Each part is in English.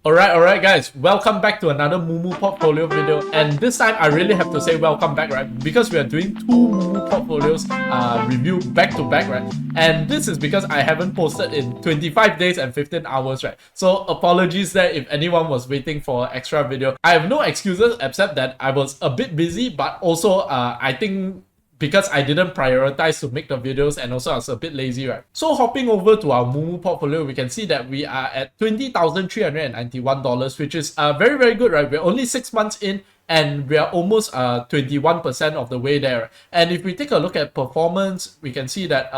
Alright guys, welcome back to another Moomoo portfolio video, and this time I really have to say welcome back, right? Because we are doing two Moomoo portfolios review back to back, right? And this is because I haven't posted in 25 days and 15 hours, right? So apologies there if anyone was waiting for an extra video. I have no excuses except that I was a bit busy, but also I think because I didn't prioritize to make the videos, and also I was a bit lazy, right? So hopping over to our Moomoo portfolio, we can see that we are at $20,391, which is very, very good, right? We're only 6 months in, and we are almost 21% of the way there. And if we take a look at performance, we can see that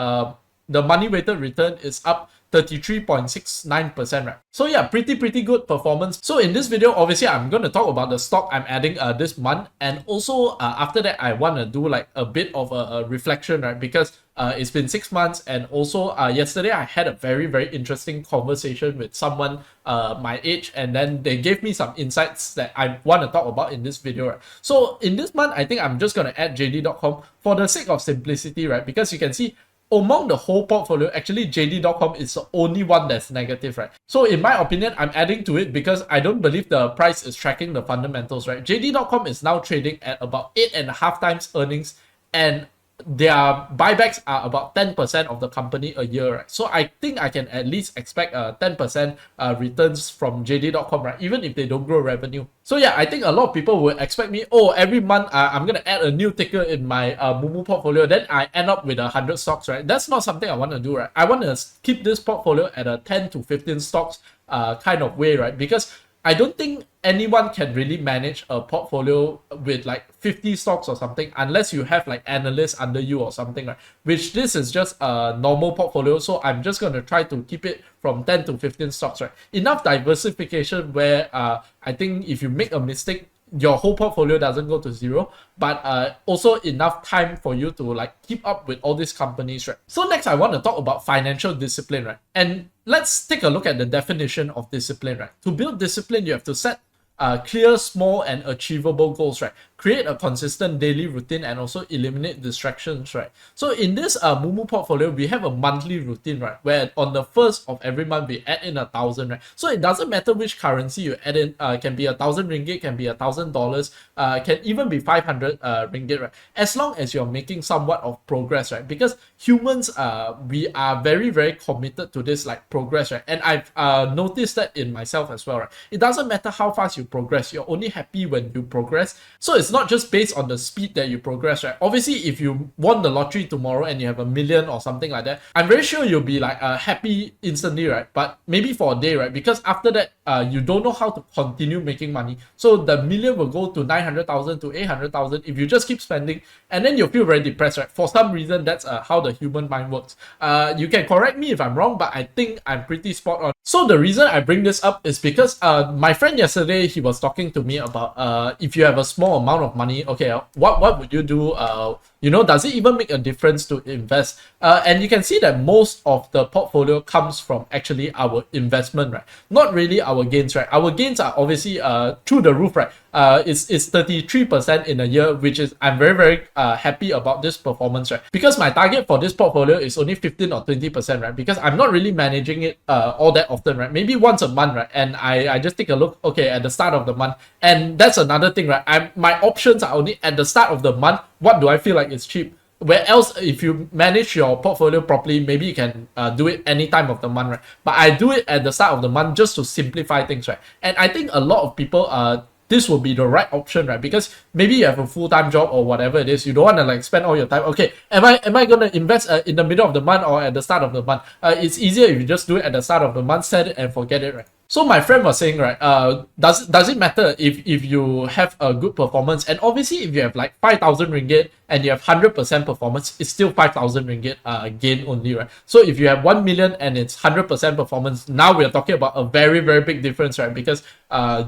the money weighted return is up 33.69%, right? So yeah, pretty good performance. So in this video, obviously I'm going to talk about the stock I'm adding this month, and also after that I want to do like a bit of a reflection, right? Because it's been 6 months, and also yesterday I had a very interesting conversation with someone my age, and then they gave me some insights that I want to talk about in this video, right? So in this month, I think I'm just going to add JD.com for the sake of simplicity, right? Because you can see among the whole portfolio, actually JD.com is the only one that's negative, right? So in my opinion, I'm adding to it because I don't believe the price is tracking the fundamentals, right? JD.com is now trading at about 8.5 times earnings, and their buybacks are about 10% of the company a year, right? So I think I can at least expect 10% returns from JD.com, right? Even if they don't grow revenue. So yeah, I think a lot of people would expect me, oh, every month I'm gonna add a new ticker in my Moomoo portfolio, then I end up with 100 stocks, right? That's not something I want to do, right? I want to keep this portfolio at a 10 to 15 stocks kind of way, right? Because I don't think anyone can really manage a portfolio with like 50 stocks or something unless you have like analysts under you or something, right? Which this is just a normal portfolio, so I'm just going to try to keep it from 10 to 15 stocks, right? Enough diversification where I think if you make a mistake, your whole portfolio doesn't go to zero, but also enough time for you to like keep up with all these companies, right? So next I want to talk about financial discipline, right? And let's take a look at the definition of discipline, right? To build discipline, you have to set clear, small, and achievable goals, right? Create a consistent daily routine, and also eliminate distractions, right? So in this Moomoo portfolio, we have a monthly routine, right? Where on the first of every month, we add in 1,000, right? So it doesn't matter which currency you add in, can be 1,000 ringgit, can be $1,000, can even be 500 ringgit, right? As long as you're making somewhat of progress, right? Because humans, we are very committed to this like progress, right? And I've noticed that in myself as well, right? It doesn't matter how fast you progress, you're only happy when you progress. So it's not just based on the speed that you progress, right? Obviously, if you won the lottery tomorrow and you have 1 million or something like that, I'm very sure you'll be like happy instantly, right? But maybe for a day, right? Because after that, you don't know how to continue making money. So the million will go to 900,000 to 800,000 if you just keep spending, and then you'll feel very depressed, right? For some reason, that's how the human mind works. You can correct me if I'm wrong, but I think I'm pretty spot on. So the reason I bring this up is because my friend yesterday, he was talking to me about if you have a small amount of money, okay, what would you do? You know, does it even make a difference to invest? And you can see that most of the portfolio comes from actually our investment, right? Not really our gains, right? Our gains are obviously through the roof, right? It's 33% in a year, which is, I'm very happy about this performance, right? Because my target for this portfolio is only 15 or 20%, right? Because I'm not really managing it all that often, right? Maybe once a month, right? And I just take a look, okay, at the start of the month. And that's another thing, right? My options are only at the start of the month. What do I feel like is cheap? Where else, if you manage your portfolio properly, maybe you can do it any time of the month, right? But I do it at the start of the month just to simplify things, right? And I think a lot of people this will be the right option, right? Because maybe you have a full-time job or whatever it is, you don't want to like spend all your time. Okay, am I gonna invest in the middle of the month or at the start of the month? It's easier if you just do it at the start of the month, set it and forget it, right? So my friend was saying, right, does it matter if you have a good performance? And obviously, if you have like 5,000 ringgit and you have 100% performance, it's still 5,000 ringgit gain only, right? So if you have 1 million and it's 100% performance, now we're talking about a very big difference, right? Because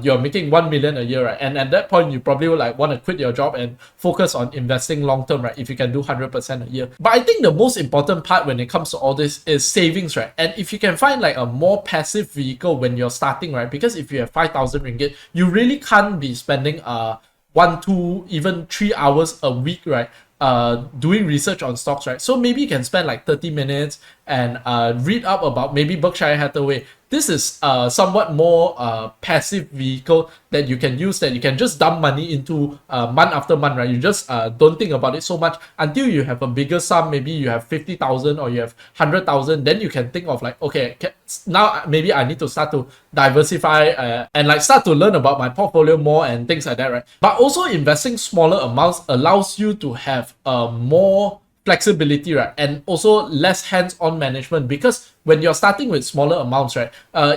you're making 1 million a year, right? And at that point, you probably will like want to quit your job and focus on investing long term, right? If you can do 100% a year. But I think the most important part when it comes to all this is savings, right? And if you can find like a more passive vehicle when you're starting, right? Because if you have 5,000 ringgit, you really can't be spending 1, 2, even 3 hours a week, right? Doing research on stocks, right? So maybe you can spend like 30 minutes and read up about maybe Berkshire Hathaway, this is somewhat more passive vehicle that you can use, that you can just dump money into month after month, right? You just don't think about it so much until you have a bigger sum. Maybe you have 50,000 or you have 100,000. Then you can think of like, okay, now maybe I need to start to diversify and like start to learn about my portfolio more and things like that, right? But also investing smaller amounts allows you to have more flexibility, right? And also less hands-on management, because when you're starting with smaller amounts, right,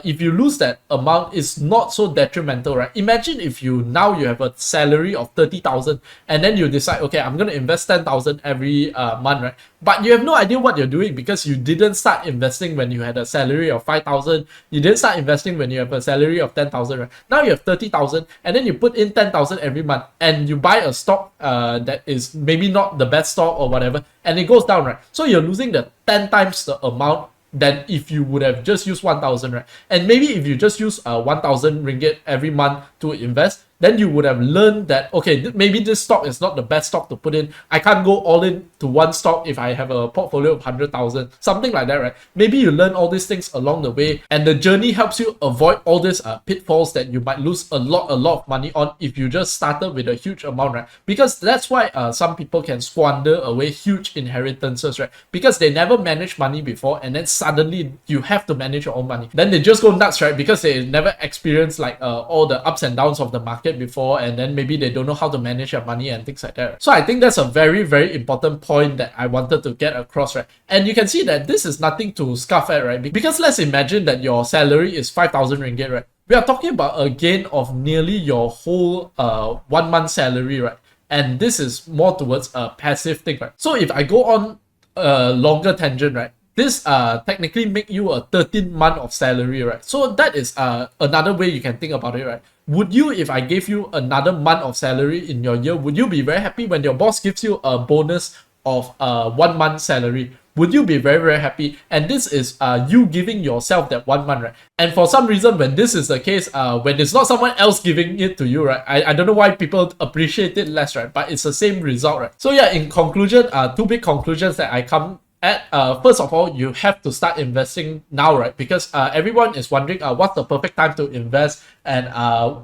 if you lose that amount, it's not so detrimental, right? Imagine if you have a salary of 30,000 and then you decide, okay, I'm going to invest 10,000 every month, right? But you have no idea what you're doing because you didn't start investing when you had a salary of 5,000. You didn't start investing when you have a salary of 10,000, right? Now you have 30,000 and then you put in 10,000 every month and you buy a stock that is maybe not the best stock or whatever, and it goes down, right? So you're losing the 10 times the amount than if you would have just used 1,000, right? And maybe if you just use 1,000 ringgit every month to invest, then you would have learned that, okay, maybe this stock is not the best stock to put in. I can't go all in to one stock if I have a portfolio of 100,000, something like that, right? Maybe you learn all these things along the way, and the journey helps you avoid all these pitfalls that you might lose a lot of money on if you just started with a huge amount, right? Because that's why some people can squander away huge inheritances, right? Because they never managed money before, and then suddenly you have to manage your own money. Then they just go nuts, right? Because they never experienced like all the ups and downs of the market before, and then maybe they don't know how to manage their money and things like that. So I think that's a very, very important point that I wanted to get across, right? And you can see that this is nothing to scoff at, right? Because let's imagine that your salary is 5,000 ringgit, right? We are talking about a gain of nearly your whole 1 month salary, right? And this is more towards a passive thing, right? So if I go on a longer tangent, right, this technically make you a 13-month of salary, right? So that is another way you can think about it, right? Would you, if I gave you another month of salary in your year, would you be very happy when your boss gives you a bonus of 1 month salary? Would you be very, very happy? And this is you giving yourself that 1 month, right? And for some reason, when this is the case, when it's not someone else giving it to you, right? I don't know why people appreciate it less, right? But it's the same result, right? So yeah, in conclusion, two big conclusions that I come at. First of all, you have to start investing now, right? Because everyone is wondering what's the perfect time to invest, and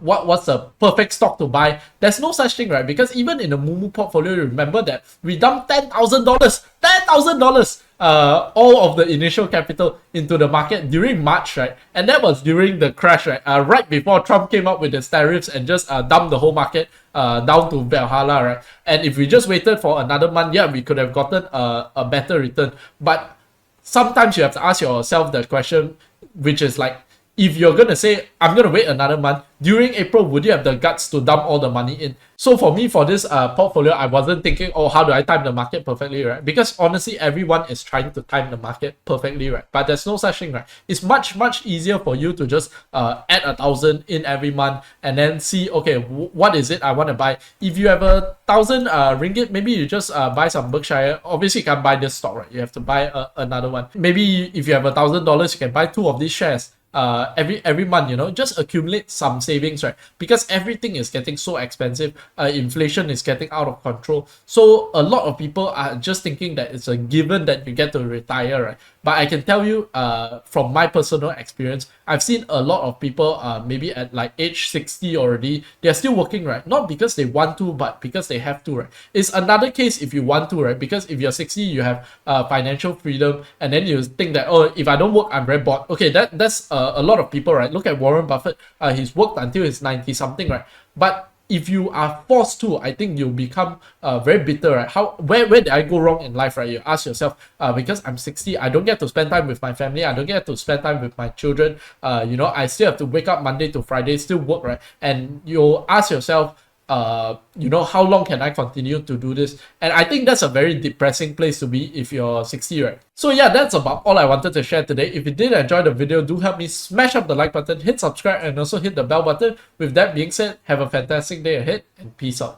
what's the perfect stock to buy. There's no such thing, right? Because even in the Moomoo portfolio, remember that we dumped $10,000 all of the initial capital into the market during March, right? And that was during the crash, right? Right before Trump came up with his tariffs and just dumped the whole market down to Valhalla, right? And if we just waited for another month, yeah, we could have gotten a better return. But sometimes you have to ask yourself the question, which is like, if you're going to say, I'm going to wait another month, during April, would you have the guts to dump all the money in? So for me, for this portfolio, I wasn't thinking, oh, how do I time the market perfectly, right? Because honestly, everyone is trying to time the market perfectly, right? But there's no such thing, right? It's much easier for you to just add 1,000 in every month and then see, okay, what is it I want to buy? If you have 1,000 ringgit, maybe you just buy some Berkshire. Obviously, you can't buy this stock, right? You have to buy another one. Maybe if you have $1,000, you can buy 2 of these shares. Every month, you know, just accumulate some savings, right? Because everything is getting so expensive, inflation is getting out of control. So a lot of people are just thinking that it's a given that you get to retire, right? But I can tell you, from my personal experience, I've seen a lot of people, maybe at like age 60 already, they're still working, right? Not because they want to, but because they have to, right? It's another case if you want to, right? Because if you're 60, you have financial freedom, and then you think that, oh, if I don't work, I'm very bored. Okay, that's a lot of people, right? Look at Warren Buffett. He's worked until he's 90 something, right? But if you are forced to, I think you'll become very bitter, right? Where did I go wrong in life, right? You ask yourself, because I'm 60, I don't get to spend time with my family, I don't get to spend time with my children, you know, I still have to wake up Monday to Friday, still work, right? And you'll ask yourself, you know, how long can I continue to do this? And I think that's a very depressing place to be if you're 60, right? So yeah, that's about all I wanted to share today. If you did enjoy the video, do help me smash up the like button, hit subscribe, and also hit the bell button. With that being said, have a fantastic day ahead, and peace out.